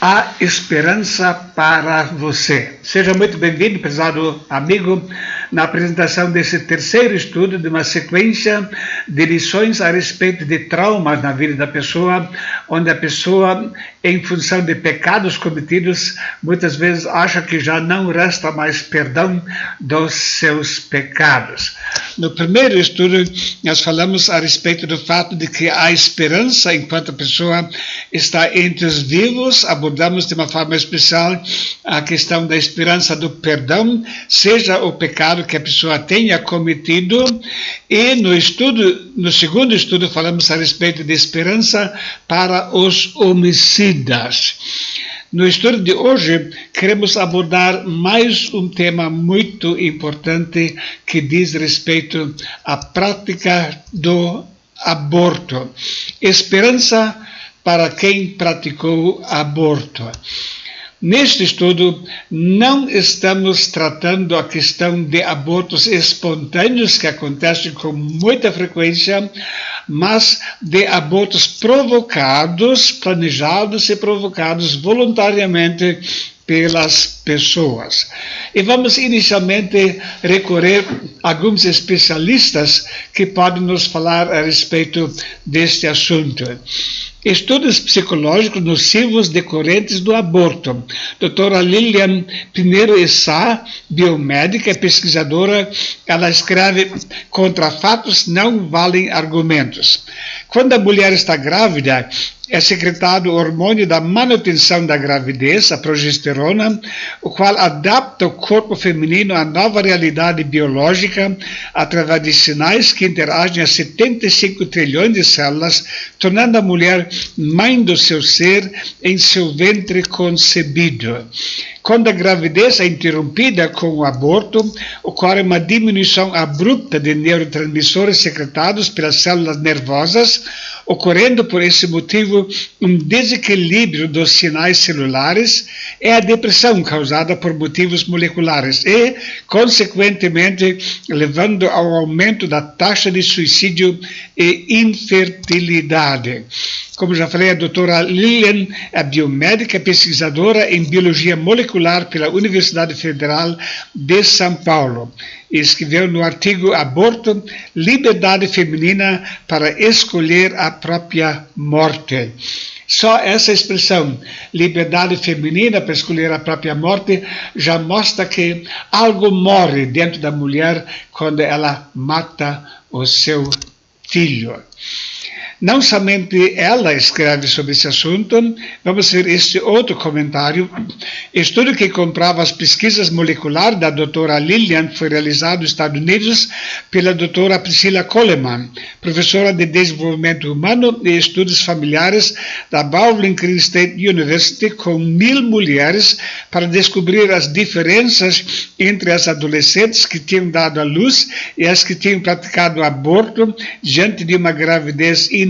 Há esperança para você. Seja muito bem-vindo, prezado amigo, na apresentação desse terceiro estudo de uma sequência de lições a respeito de traumas na vida da pessoa, onde a pessoa, em função de pecados cometidos, muitas vezes acha que já não resta mais perdão dos seus pecados. No primeiro estudo, nós falamos a respeito do fato de que há esperança enquanto a pessoa está entre os vivos. Abordamos de uma forma especial a questão da esperança do perdão, seja o pecado que a pessoa tenha cometido. E no segundo estudo, falamos a respeito de esperança para os homicidas. No estudo de hoje, queremos abordar mais um tema muito importante que diz respeito à prática do aborto. Esperança para quem praticou aborto. Neste estudo, não estamos tratando a questão de abortos espontâneos, que acontecem com muita frequência, mas de abortos provocados, planejados e provocados voluntariamente pelas pessoas. E vamos inicialmente recorrer a alguns especialistas que podem nos falar a respeito deste assunto. Estudos psicológicos nocivos decorrentes do aborto. Doutora Lilian Pinheiro Essa, biomédica e pesquisadora, ela escreve: contra fatos não valem argumentos. Quando a mulher está grávida, é secretado o hormônio da manutenção da gravidez, a progesterona, o qual adapta o corpo feminino à nova realidade biológica através de sinais que interagem a 75 trilhões de células, tornando a mulher mãe do seu ser em seu ventre concebido. Quando a gravidez é interrompida com o aborto, ocorre uma diminuição abrupta de neurotransmissores secretados pelas células nervosas, ocorrendo por esse motivo um desequilíbrio dos sinais celulares e a depressão causada por motivos moleculares e, consequentemente, levando ao aumento da taxa de suicídio e infertilidade. Como já falei, a doutora Lilian é biomédica e pesquisadora em biologia molecular pela Universidade Federal de São Paulo. E escreveu no artigo Aborto, Liberdade Feminina para Escolher a Própria Morte. Só essa expressão, liberdade feminina para escolher a própria morte, já mostra que algo morre dentro da mulher quando ela mata o seu filho. Não somente ela escreve sobre esse assunto, vamos ver este outro comentário. Estudo que comprova as pesquisas moleculares da doutora Lilian foi realizado nos Estados Unidos pela doutora Priscilla Coleman, professora de desenvolvimento humano e estudos familiares da Bowling Green State University, com 1.000 mulheres, para descobrir as diferenças entre as adolescentes que tinham dado à luz e as que tinham praticado aborto diante de uma gravidez inesperada.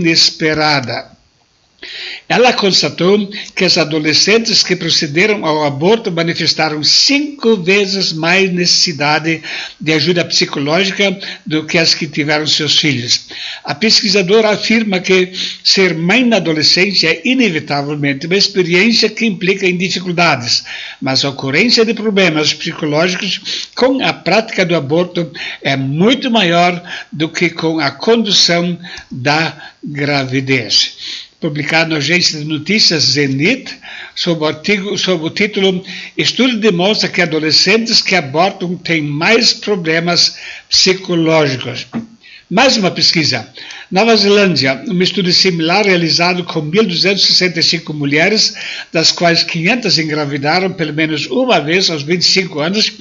Ela constatou que as adolescentes que procederam ao aborto manifestaram 5 vezes mais necessidade de ajuda psicológica do que as que tiveram seus filhos. A pesquisadora afirma que ser mãe na adolescência é inevitavelmente uma experiência que implica em dificuldades, mas a ocorrência de problemas psicológicos com a prática do aborto é muito maior do que com a condução da gravidez. Publicado na agência de notícias Zenit, sob o título Estudo demonstra que adolescentes que abortam têm mais problemas psicológicos. Mais uma pesquisa. Nova Zelândia, um estudo similar realizado com 1.265 mulheres, das quais 500 engravidaram pelo menos uma vez aos 25 anos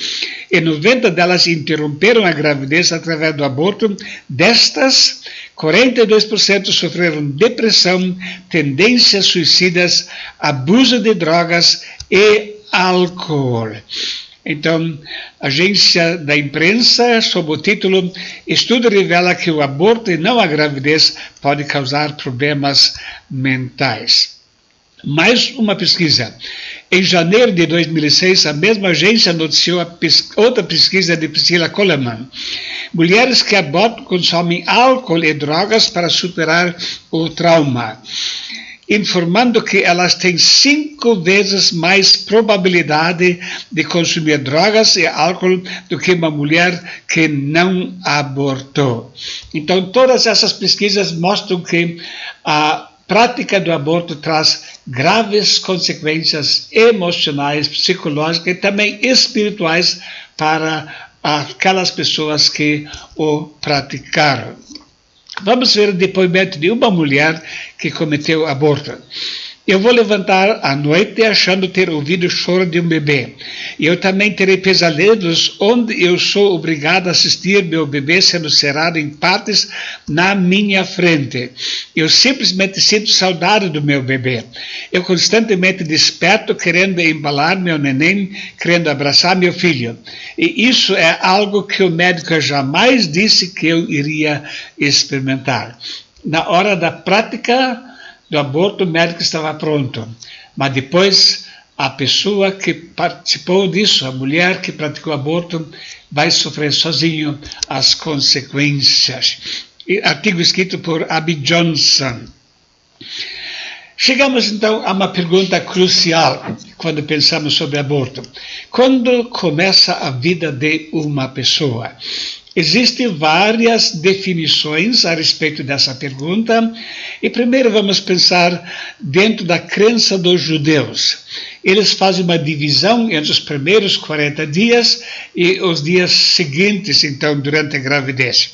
e 90 delas interromperam a gravidez através do aborto. Destas, 42% sofreram depressão, tendências suicidas, abuso de drogas e álcool. Então, agência da imprensa, sob o título Estudo revela que o aborto e não a gravidez pode causar problemas mentais. Mais uma pesquisa. Em janeiro de 2006, a mesma agência noticiou outra pesquisa de Priscilla Coleman. Mulheres que abortam consomem álcool e drogas para superar o trauma. informando que elas têm 5 vezes mais probabilidade de consumir drogas e álcool do que uma mulher que não abortou. Então, todas essas pesquisas mostram que a prática do aborto traz graves consequências emocionais, psicológicas e também espirituais para aquelas pessoas que o praticaram. Vamos ver o depoimento de uma mulher que cometeu aborto. Eu vou levantar à noite achando ter ouvido o choro de um bebê. E eu também terei pesadelos onde eu sou obrigado a assistir meu bebê sendo cerrado em partes na minha frente. Eu simplesmente sinto saudade do meu bebê. Eu constantemente desperto querendo embalar meu neném, querendo abraçar meu filho. E isso é algo que o médico jamais disse que eu iria experimentar. Na hora da prática do aborto, o médico estava pronto, mas depois a pessoa que participou disso, a mulher que praticou aborto, vai sofrer sozinho as consequências. Artigo escrito por Abby Johnson. Chegamos então a uma pergunta crucial quando pensamos sobre aborto. Quando começa a vida de uma pessoa? Existem várias definições a respeito dessa pergunta, e primeiro vamos pensar dentro da crença dos judeus. Eles fazem uma divisão entre os primeiros 40 dias e os dias seguintes, então, durante a gravidez.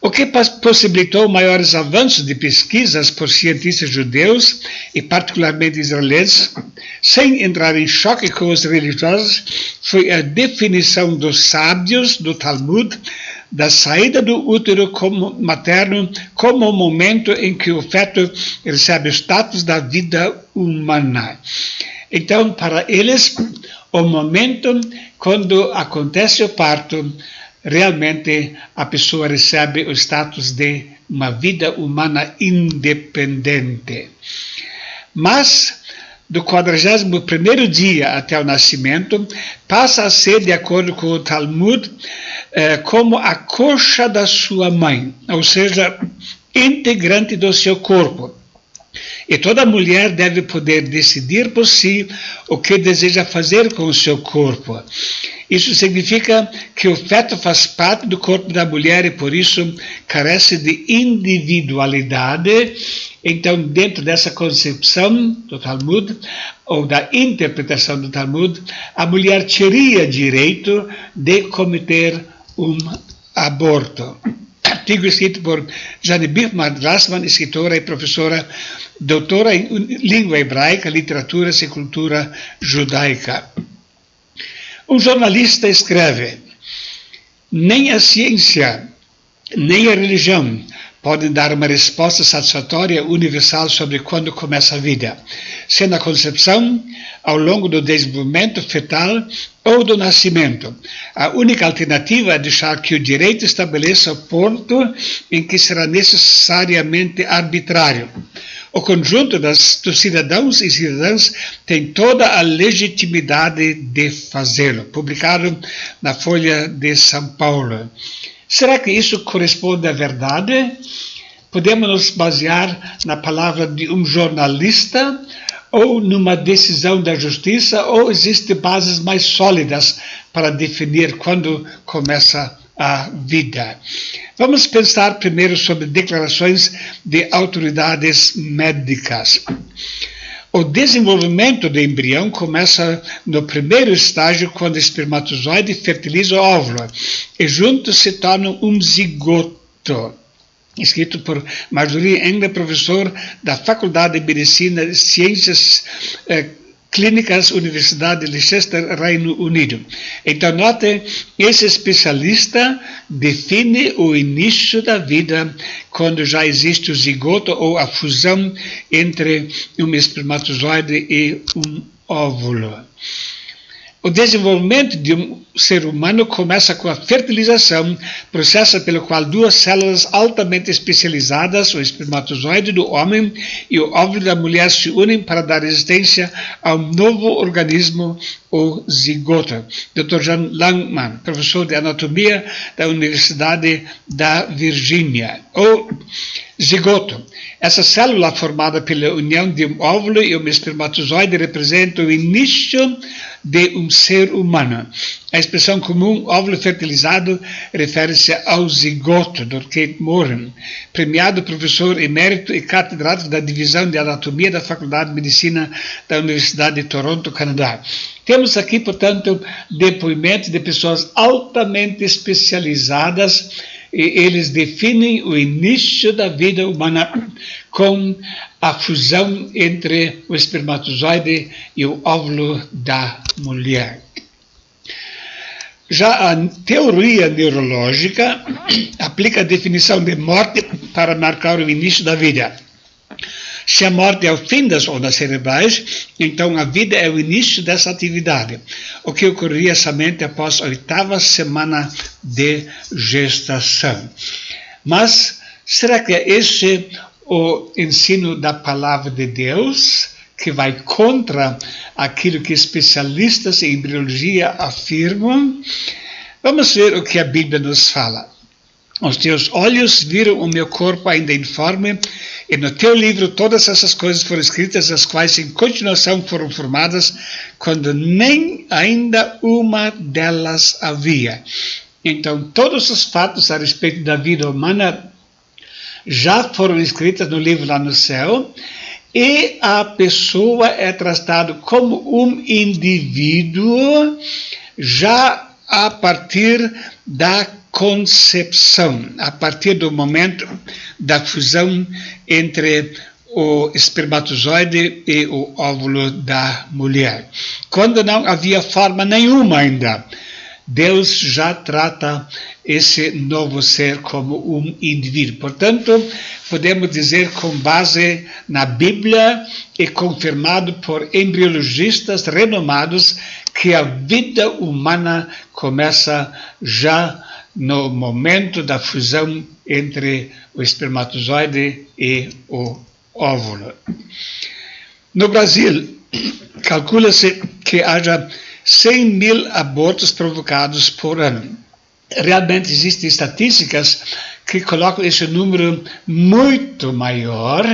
O que possibilitou maiores avanços de pesquisas por cientistas judeus, e particularmente israelenses, sem entrar em choque com os religiosos, foi a definição dos sábios do Talmud da saída do útero materno como o momento em que o feto recebe o status da vida humana. Então, para eles, o momento quando acontece o parto, realmente a pessoa recebe o status de uma vida humana independente. Mas, do 41º dia até o nascimento, passa a ser, de acordo com o Talmud, como a coxa da sua mãe, ou seja, integrante do seu corpo. E toda mulher deve poder decidir por si o que deseja fazer com o seu corpo. Isso significa que o feto faz parte do corpo da mulher e, por isso, carece de individualidade. Então, dentro dessa concepção do Talmud, ou da interpretação do Talmud, a mulher teria direito de cometer um aborto. Artigo escrito por Jane Birkman Grassman, escritora e professora, doutora em língua hebraica, literaturas e cultura judaica. Um jornalista escreve: nem a ciência, nem a religião podem dar uma resposta satisfatória universal sobre quando começa a vida, se na concepção, ao longo do desenvolvimento fetal ou do nascimento. A única alternativa é deixar que o direito estabeleça o ponto em que será necessariamente arbitrário. O conjunto dos cidadãos e cidadãs tem toda a legitimidade de fazê-lo. Publicado na Folha de São Paulo. Será que isso corresponde à verdade? Podemos nos basear na palavra de um jornalista ou numa decisão da justiça, ou existem bases mais sólidas para definir quando começa a vida? Vamos pensar primeiro sobre declarações de autoridades médicas. O desenvolvimento do embrião começa no primeiro estágio, quando o espermatozoide fertiliza o óvulo, e juntos se tornam um zigoto. Escrito por Marjorie Engler, professor da Faculdade de Medicina e Ciências Clínicas, Universidade de Leicester, Reino Unido. Então, notem, esse especialista define o início da vida quando já existe o zigoto, ou a fusão entre um espermatozoide e um óvulo. O desenvolvimento de um ser humano começa com a fertilização, processo pelo qual duas células altamente especializadas, o espermatozoide do homem e o óvulo da mulher, se unem para dar existência a um novo organismo, o zigoto. Dr. John Langman, professor de anatomia da Universidade da Virgínia. O zigoto. Essa célula formada pela união de um óvulo e um espermatozoide representa o início de um ser humano. A expressão comum óvulo fertilizado refere-se ao zigoto, Dr. Kate Moran, premiado professor emérito e catedrático da Divisão de Anatomia da Faculdade de Medicina da Universidade de Toronto, Canadá. Temos aqui, portanto, depoimentos de pessoas altamente especializadas e eles definem o início da vida humana com a fusão entre o espermatozoide e o óvulo da mulher. Já a teoria neurológica aplica a definição de morte para marcar o início da vida. Se a morte é o fim das ondas cerebrais, então a vida é o início dessa atividade, o que ocorreria somente após a 8ª semana de gestação. Mas será que é esse o ensino da palavra de Deus, que vai contra aquilo que especialistas em embriologia afirmam? Vamos ver o que a Bíblia nos fala. Os teus olhos viram o meu corpo ainda informe, e no teu livro todas essas coisas foram escritas, as quais em continuação foram formadas, quando nem ainda uma delas havia. Então, todos os fatos a respeito da vida humana já foram escritos no livro lá no céu, e a pessoa é tratada como um indivíduo já a partir da concepção, a partir do momento da fusão entre o espermatozoide e o óvulo da mulher. Quando não havia forma nenhuma ainda, Deus já trata esse novo ser como um indivíduo. Portanto, podemos dizer com base na Bíblia e confirmado por embriologistas renomados que a vida humana começa já no momento da fusão entre o espermatozoide e o óvulo. No Brasil, calcula-se que haja 100 mil abortos provocados por ano. Realmente existem estatísticas que colocam esse número muito maior,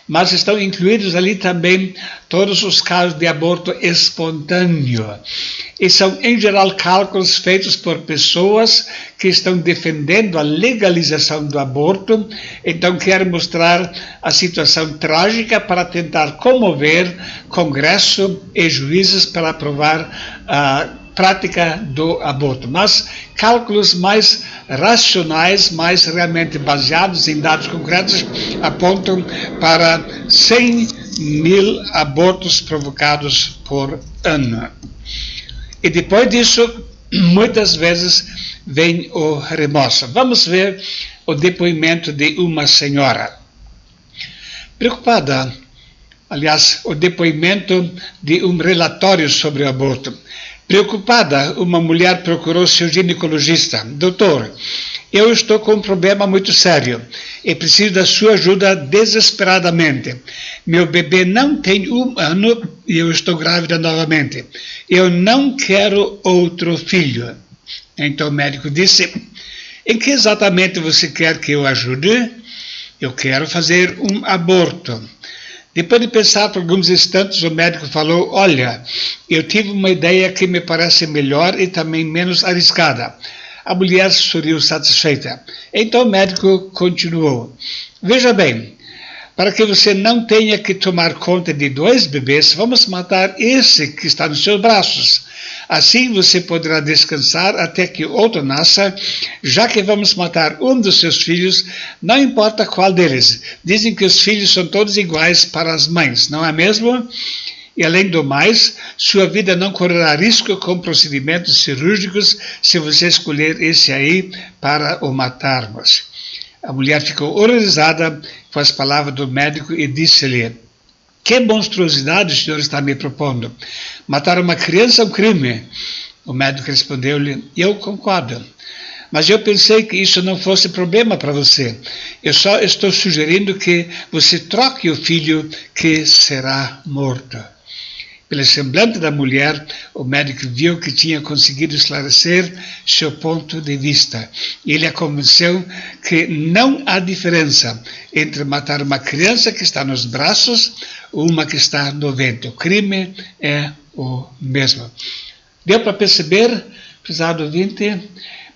mas estão incluídos ali também todos os casos de aborto espontâneo. E são, em geral, cálculos feitos por pessoas que estão defendendo a legalização do aborto, então querem mostrar a situação trágica para tentar comover Congresso e juízes para aprovar a prática do aborto. Mas cálculos mais racionais, mais realmente baseados em dados concretos, apontam para 100 mil abortos provocados por ano. E depois disso, muitas vezes, vem o remorso. Vamos ver o depoimento de uma senhora. Preocupada, aliás, o depoimento de um relatório sobre o aborto. Preocupada, uma mulher procurou seu ginecologista. Doutor, eu estou com um problema muito sério e preciso da sua ajuda desesperadamente. Meu bebê não tem 1 ano e eu estou grávida novamente. Eu não quero outro filho. Então o médico disse, em que exatamente você quer que eu ajude? Eu quero fazer um aborto. Depois de pensar por alguns instantes, o médico falou, olha, eu tive uma ideia que me parece melhor e também menos arriscada. A mulher sorriu satisfeita. Então o médico continuou, veja bem, para que você não tenha que tomar conta de 2 bebês, vamos matar esse que está nos seus braços. Assim você poderá descansar até que outro nasça, já que vamos matar um dos seus filhos, não importa qual deles. Dizem que os filhos são todos iguais para as mães, não é mesmo? E além do mais, sua vida não correrá risco com procedimentos cirúrgicos se você escolher esse aí para o matarmos. A mulher ficou horrorizada com as palavras do médico e disse-lhe, Que monstruosidade o senhor está me propondo? Matar uma criança é um crime. O médico respondeu-lhe: eu concordo. Mas eu pensei que isso não fosse problema para você. Eu só estou sugerindo que você troque o filho que será morto. Pelo semblante da mulher, o médico viu que tinha conseguido esclarecer seu ponto de vista. Ele a convenceu que não há diferença entre matar uma criança que está nos braços ou uma que está no ventre. O crime é o mesmo. Deu para perceber, prezado ouvinte?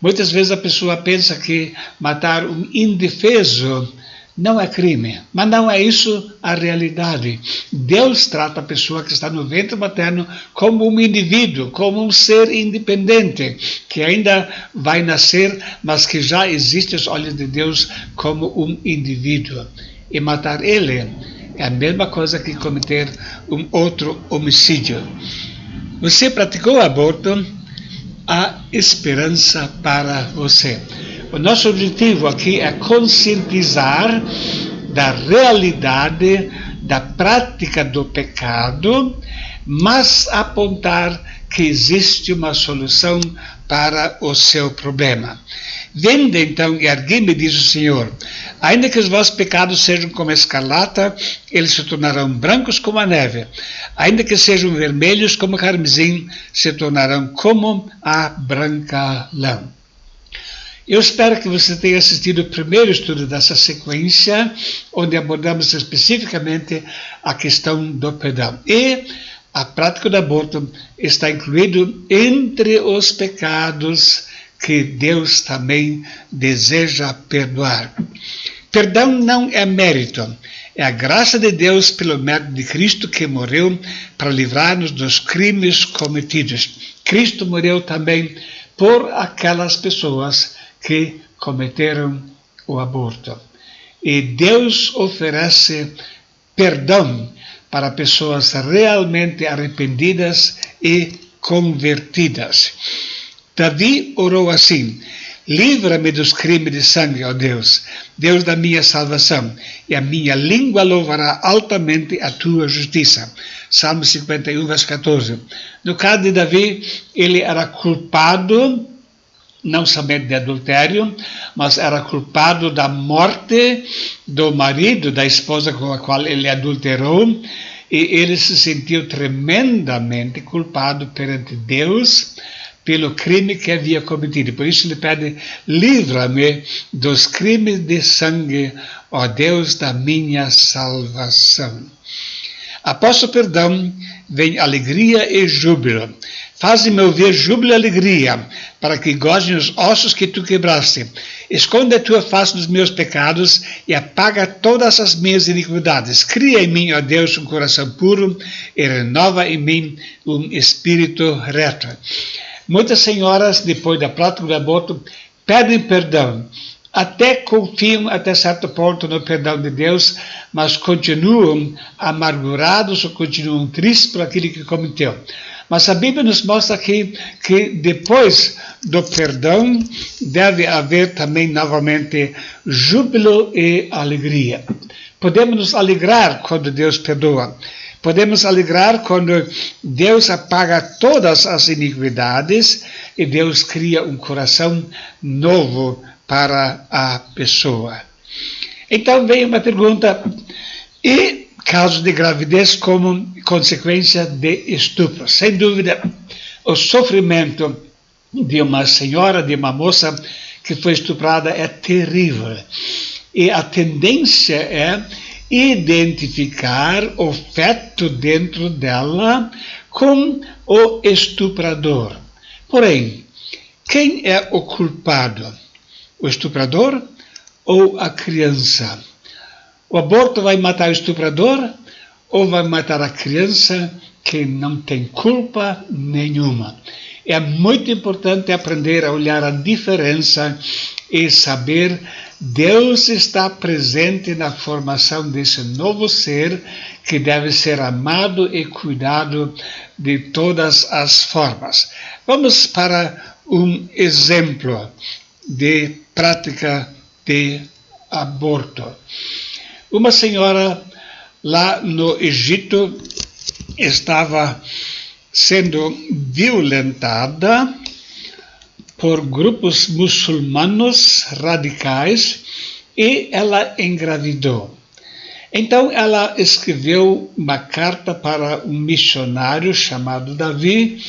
Muitas vezes a pessoa pensa que matar um indefeso não é crime, mas não é isso a realidade. Deus trata a pessoa que está no ventre materno como um indivíduo, como um ser independente, que ainda vai nascer, mas que já existe aos olhos de Deus como um indivíduo. E matar ele é a mesma coisa que cometer um outro homicídio. Você praticou aborto? Há esperança para você. O nosso objetivo aqui é conscientizar da realidade da prática do pecado, mas apontar que existe uma solução para o seu problema. Vinde então e ergui-me, diz o Senhor, ainda que os vossos pecados sejam como a escarlata, eles se tornarão brancos como a neve. Ainda que sejam vermelhos como o carmesim, se tornarão como a branca lã. Eu espero que você tenha assistido o primeiro estudo dessa sequência, onde abordamos especificamente a questão do perdão. E a prática do aborto está incluído entre os pecados que Deus também deseja perdoar. Perdão não é mérito, é a graça de Deus pelo mérito de Cristo que morreu para livrar-nos dos crimes cometidos. Cristo morreu também por aquelas pessoas que cometeram o aborto. E Deus oferece perdão para pessoas realmente arrependidas e convertidas. Davi orou assim: livra-me dos crimes de sangue, ó Deus, Deus da minha salvação, e a minha língua louvará altamente a tua justiça. Salmo 51, verso 14. No caso de Davi, ele era culpado não somente de adultério, mas era culpado da morte do marido, da esposa com a qual ele adulterou, e ele se sentiu tremendamente culpado perante Deus pelo crime que havia cometido. Por isso ele pede: livra-me dos crimes de sangue, ó Deus da minha salvação. Após o perdão, vem alegria e júbilo. Faze-me ouvir júbilo e alegria, para que gozem os ossos que tu quebraste. Esconde a tua face dos meus pecados e apaga todas as minhas iniquidades. Cria em mim, ó Deus, um coração puro e renova em mim um espírito reto. Muitas senhoras, depois da prática do aborto, pedem perdão. Até confiam até certo ponto no perdão de Deus, mas continuam amargurados ou continuam tristes por aquilo que cometeu. Mas a Bíblia nos mostra aqui que depois do perdão deve haver também novamente júbilo e alegria. Podemos nos alegrar quando Deus perdoa. Podemos alegrar quando Deus apaga todas as iniquidades e Deus cria um coração novo para a pessoa. Então vem uma pergunta: e caso de gravidez como consequência de estupro? Sem dúvida, o sofrimento de uma senhora, de uma moça que foi estuprada é terrível. E a tendência é identificar o feto dentro dela com o estuprador. Porém, quem é o culpado? O estuprador ou a criança? O aborto vai matar o estuprador ou vai matar a criança que não tem culpa nenhuma? É muito importante aprender a olhar a diferença e saber Deus está presente na formação desse novo ser que deve ser amado e cuidado de todas as formas. Vamos para um exemplo de prática de aborto. Uma senhora lá no Egito estava sendo violentada por grupos muçulmanos radicais e ela engravidou. Então ela escreveu uma carta para um missionário chamado Davi,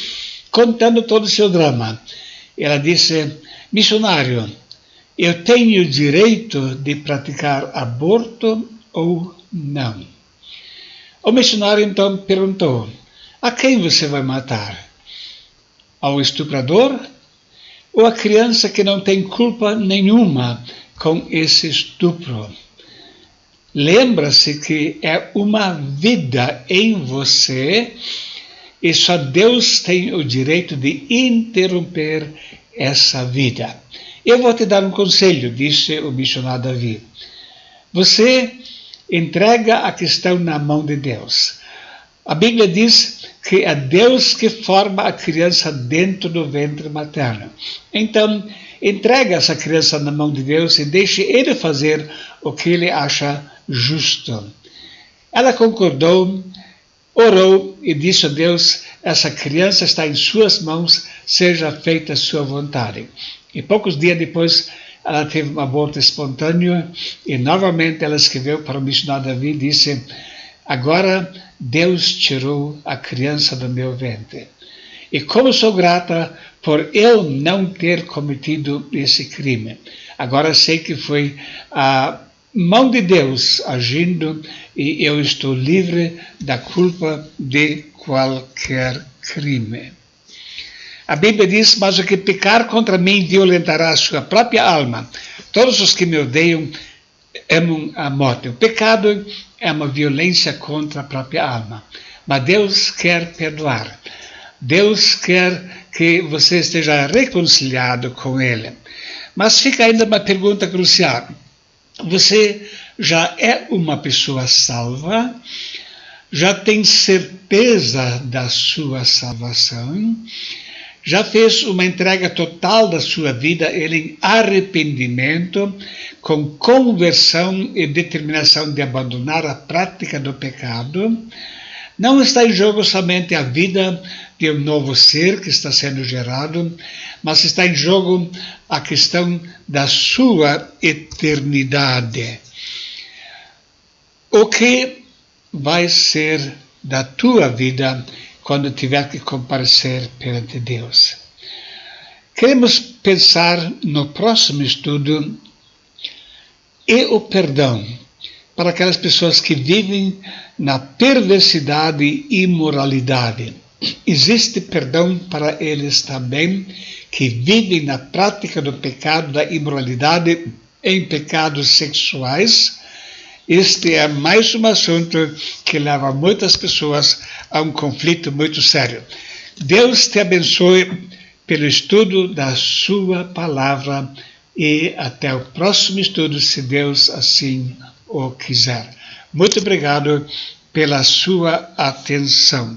contando todo o seu drama. Ela disse: missionário, eu tenho o direito de praticar aborto ou não? O missionário então perguntou: a quem você vai matar? Ao estuprador ou a criança que não tem culpa nenhuma com esse estupro? Lembra-se que é uma vida em você e só Deus tem o direito de interromper essa vida. Eu vou te dar um conselho, disse o missionário Davi. Você entrega a questão na mão de Deus. A Bíblia diz que é Deus que forma a criança dentro do ventre materno. Então, entrega essa criança na mão de Deus e deixe Ele fazer o que Ele acha justo. Ela concordou, orou e disse a Deus: essa criança está em suas mãos, seja feita a sua vontade. E poucos dias depois, ela teve um aborto espontâneo e novamente ela escreveu para o missionário Davi e disse: agora Deus tirou a criança do meu ventre. E como sou grata por eu não ter cometido esse crime. Agora sei que foi a mão de Deus agindo e eu estou livre da culpa de qualquer crime. A Bíblia diz: mas o que pecar contra mim violentará a sua própria alma. Todos os que me odeiam amam a morte. O pecado é uma violência contra a própria alma. Mas Deus quer perdoar. Deus quer que você esteja reconciliado com Ele. Mas fica ainda uma pergunta crucial. Você já é uma pessoa salva? Já tem certeza da sua salvação? Já fez uma entrega total da sua vida em arrependimento, com conversão e determinação de abandonar a prática do pecado? Não está em jogo somente a vida de um novo ser que está sendo gerado, mas está em jogo a questão da sua eternidade. O que vai ser da tua vida quando tiver que comparecer perante Deus? Queremos pensar no próximo estudo e o perdão para aquelas pessoas que vivem na perversidade e imoralidade. Existe perdão para eles também que vivem na prática do pecado, da imoralidade, em pecados sexuais. Este é mais um assunto que leva muitas pessoas a um conflito muito sério. Deus te abençoe pelo estudo da sua palavra e até o próximo estudo, se Deus assim o quiser. Muito obrigado pela sua atenção.